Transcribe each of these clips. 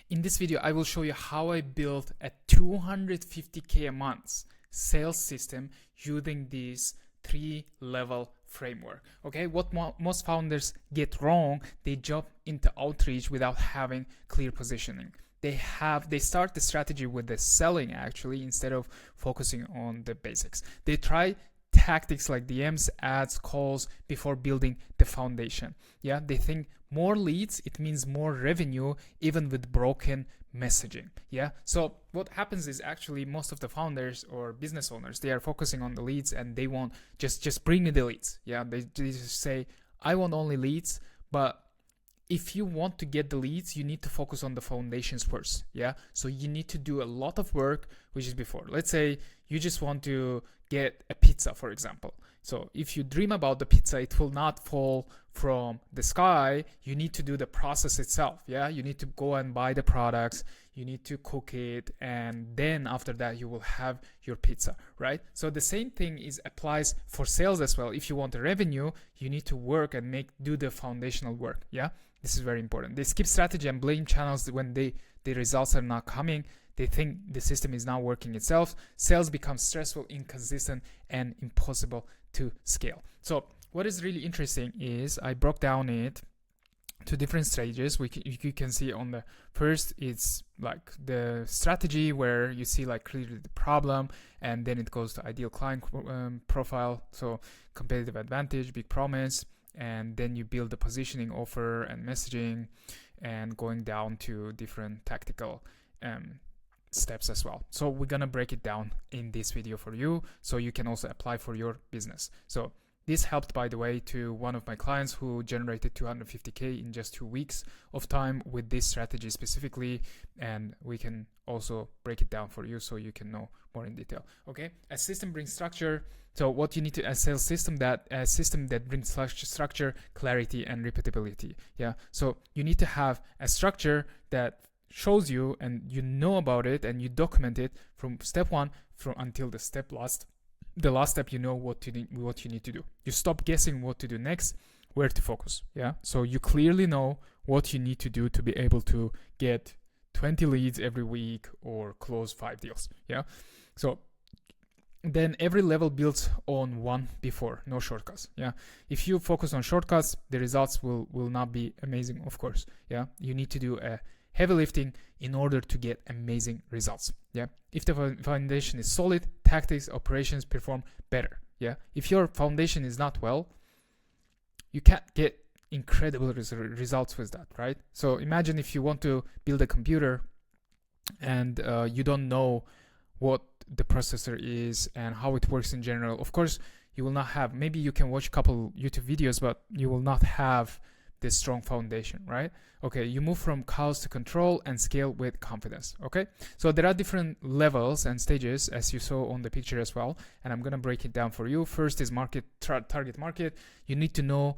In this video, I will show you how I built a 250K a month sales system using this 3-level framework. Okay, what most founders get wrong, they jump into outreach without having clear positioning. They start the strategy with the selling actually instead of focusing on the basics. They try tactics like DMs, ads, calls before building the foundation. Yeah, they think more leads, it means more revenue, even with broken messaging. Yeah, so what happens is actually most of the founders or business owners, they are focusing on the leads and they want just bring me the leads. Yeah, they just say, I want only leads, but if you want to get the leads, you need to focus on the foundations first. Yeah, so you need to do a lot of work, which is before. Let's say you just want to get a pizza, for example. So if you dream about the pizza, it will not fall from the sky. You need to do the process itself. Yeah, you need to go and buy the products, you need to cook it, and then after that you will have your pizza, right? So the same thing applies for sales as well. If you want the revenue, you need to work and do the foundational work. Yeah, this is very important. They skip strategy and blame channels when the results are not coming. They think the system is not working itself. Sales becomes stressful, inconsistent, and impossible to scale. So what is really interesting is I broke down it to different stages. You can see on the first, it's like the strategy where you see like clearly the problem, and then it goes to ideal client profile. So competitive advantage, big promise, and then you build the positioning, offer, and messaging, and going down to different tactical steps as well. So we're gonna break it down in this video for you so you can also apply for your business. So this helped, by the way, to one of my clients who generated 250K in just 2 weeks of time with this strategy specifically, and we can also break it down for you so you can know more in detail. Okay, a system brings structure. So what you need to a sales system that brings structure, clarity, and repeatability. Yeah, so you need to have a structure that shows you and you know about it and you document it from step one until the last step. You know what you need to do. You stop guessing what to do next, where to focus. Yeah, so you clearly know what you need to do to be able to get 20 leads every week or close 5 deals. Yeah, so then every level builds on one before, no shortcuts. Yeah, if you focus on shortcuts, the results will not be amazing, of course. Yeah, you need to do a heavy lifting in order to get amazing results. Yeah, if the foundation is solid, tactics, operations perform better. Yeah, if your foundation is not well, you can't get incredible results with that, right? So imagine if you want to build a computer and you don't know what the processor is and how it works in general. Of course, you will not have, maybe you can watch a couple YouTube videos, but you will not have this strong foundation, right? Okay, you move from chaos to control and scale with confidence. Okay, so there are different levels and stages as you saw on the picture as well, and I'm gonna break it down for you. First is target market. You need to know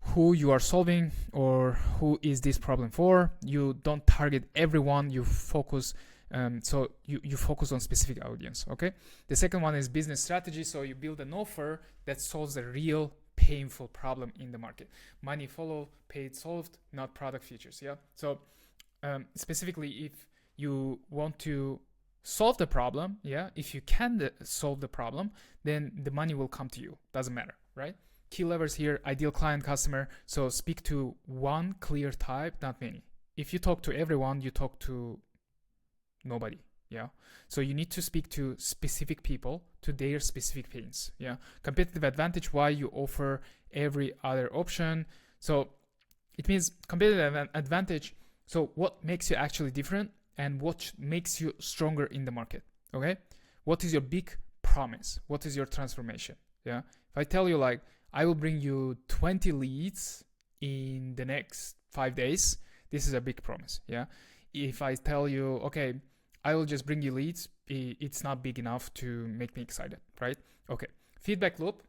who you are solving or who is this problem for. You don't target everyone, you focus so you focus on specific audience. Okay, the second one is business strategy. So you build an offer that solves a real painful problem in the market. Money follow, paid solved, not product features. Yeah, so specifically if you want to solve the problem, yeah, if you can solve the problem, then the money will come to you. Doesn't matter, right? Key levers here: ideal client, customer. So speak to one clear type, not many. If you talk to everyone, you talk to nobody. Yeah, so you need to speak to specific people, to their specific pains. Yeah, competitive advantage: why you offer every other option. So it means competitive advantage. So what makes you actually different and what makes you stronger in the market? Okay, what is your big promise? What is your transformation? Yeah, if I tell you like I will bring you 20 leads in the next 5 days, this is a big promise. Yeah, if I tell you, okay, I will just bring you leads, it's not big enough to make me excited, right? Okay, feedback loop: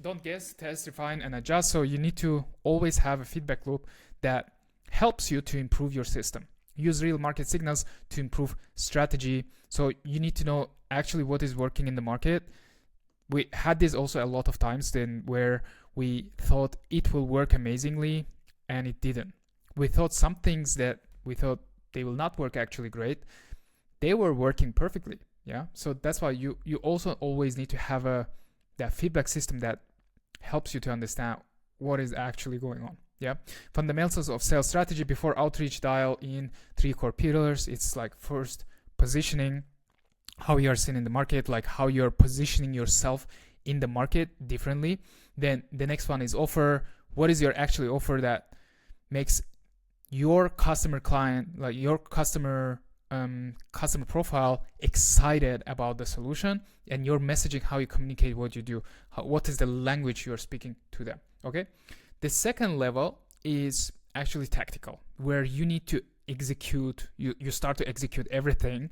don't guess, test, refine, and adjust. So you need to always have a feedback loop that helps you to improve your system. Use real market signals to improve strategy. So you need to know actually what is working in the market. We had this also a lot of times then where we thought it will work amazingly and it didn't. We thought some things that we thought they will not work actually great. They were working perfectly. Yeah. So that's why you also always need to have that feedback system that helps you to understand what is actually going on. Yeah. Fundamentals of sales strategy before outreach: dial in 3 core pillars. It's like first positioning, how you are seen in the market, like how you're positioning yourself in the market differently. Then the next one is offer. What is your actually offer that makes your customer client, like your customer profile, excited about the solution, and your messaging, how you communicate what you do, what is the language you're speaking to them. Okay. The second level is actually tactical, where you need to execute, you start to execute everything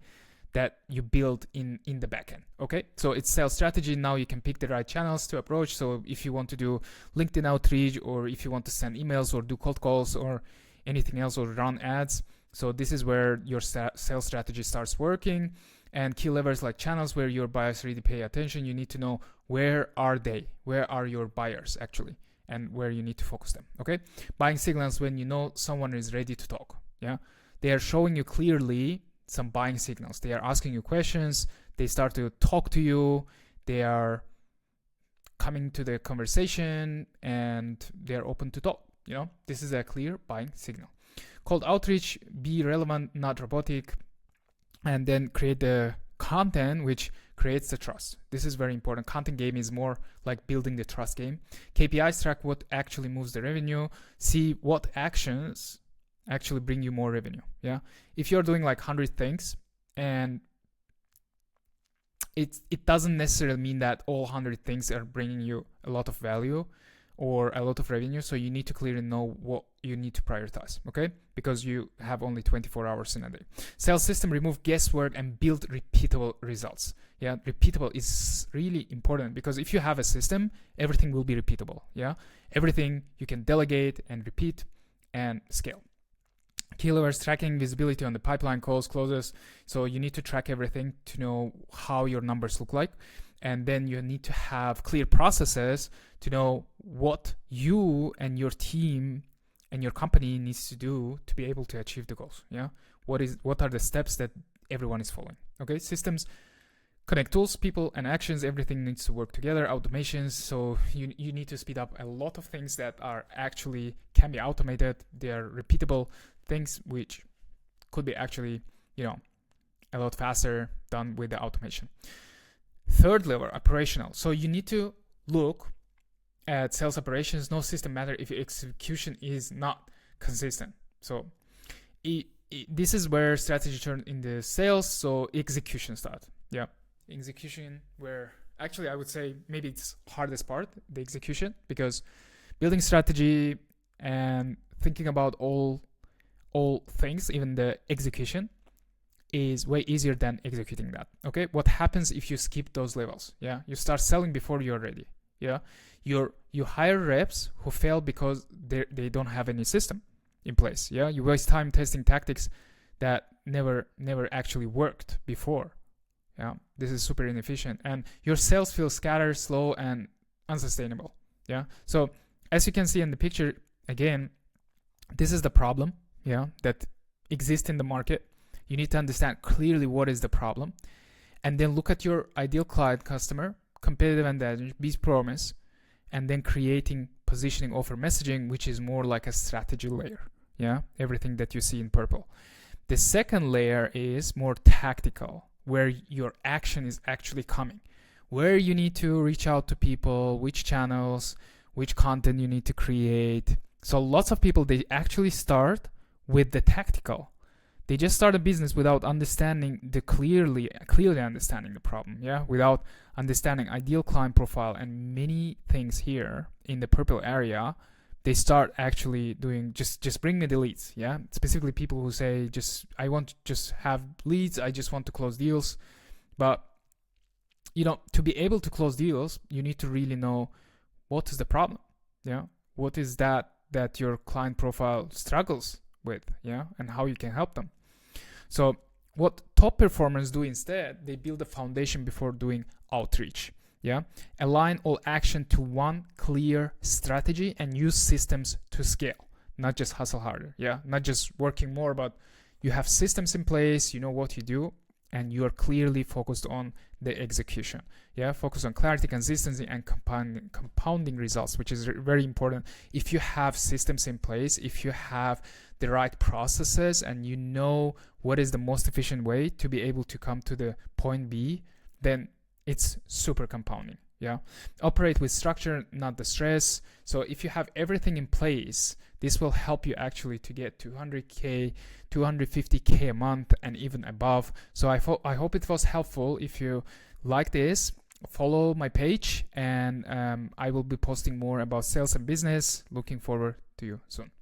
that you build in the backend. Okay, so it's sales strategy. Now you can pick the right channels to approach. So if you want to do LinkedIn outreach, or if you want to send emails or do cold calls or anything else, or run ads, so this is where your sales strategy starts working. And key levers like channels where your buyers really pay attention. You need to know where are your buyers actually, and where you need to focus them. Okay, buying signals: when you know someone is ready to talk. Yeah, they are showing you clearly some buying signals. They are asking you questions. They start to talk to you. They are coming to the conversation, and they are open to talk. This is a clear buying signal. Cold outreach: be relevant, not robotic, and then create the content which creates the trust. This is very important. Content game is more like building the trust game. KPIs: track what actually moves the revenue. See what actions actually bring you more revenue. Yeah, if you're doing like 100 things, and it doesn't necessarily mean that all 100 things are bringing you a lot of value or a lot of revenue. So you need to clearly know what you need to prioritize. Okay, because you have only 24 hours in a day. Sales system: remove guesswork and build repeatable results. Yeah, repeatable is really important, because if you have a system, everything will be repeatable. Yeah, everything you can delegate and repeat and scale. Key levers: tracking visibility on the pipeline, calls, closes. So you need to track everything to know how your numbers look like. And then you need to have clear processes to know what you and your team and your company needs to do to be able to achieve the goals. Yeah. What are the steps that everyone is following? Okay. Systems: connect tools, people, and actions. Everything needs to work together. Automations: so you need to speed up a lot of things that are actually can be automated. They are repeatable things which could be actually, a lot faster done with the automation. Third level: operational. So you need to look at sales operations. No system matter if your execution is not consistent. So this is where strategy turns into sales. So execution start. Yeah. Execution, where actually I would say maybe it's hardest part, the execution, because building strategy and thinking about all things, even the execution, is way easier than executing that. Okay, what happens if you skip those levels? Yeah, you start selling before you're ready. Yeah, you hire reps who fail because they don't have any system in place. Yeah, you waste time testing tactics that never actually worked before. Yeah, this is super inefficient, and your sales feel scattered, slow, and unsustainable. Yeah, so as you can see in the picture, again, this is the problem. Yeah, that exists in the market. You need to understand clearly what is the problem, and then look at your ideal client, customer, competitive advantage, be promise, and then creating positioning, offer, messaging, which is more like a strategy layer. Yeah, everything that you see in purple. The second layer is more tactical, where your action is actually coming, where you need to reach out to people, which channels, which content you need to create. So lots of people, they actually start with the tactical. They just start a business without understanding clearly understanding the problem. Yeah, without understanding ideal client profile and many things here in the purple area. They start actually doing just bring me the leads. Yeah, specifically people who say I want to just have leads. I just want to close deals. But to be able to close deals, you need to really know what is the problem. Yeah, what is that your client profile struggles with. Yeah, and how you can help them. So what top performers do instead, they build a foundation before doing outreach. Yeah, align all action to one clear strategy and use systems to scale, not just hustle harder. Yeah, not just working more, but you have systems in place, you know what you do, and you are clearly focused on the execution. Yeah, focus on clarity, consistency, and compounding results, which is very important. If you have systems in place, if you have the right processes, and you know what is the most efficient way to be able to come to the point B, then it's super compounding. Yeah, operate with structure, not the stress. So if you have everything in place, this will help you actually to get 200K, 250K a month, and even above. So I hope it was helpful. If you like this, follow my page, and I will be posting more about sales and business. Looking forward to you soon.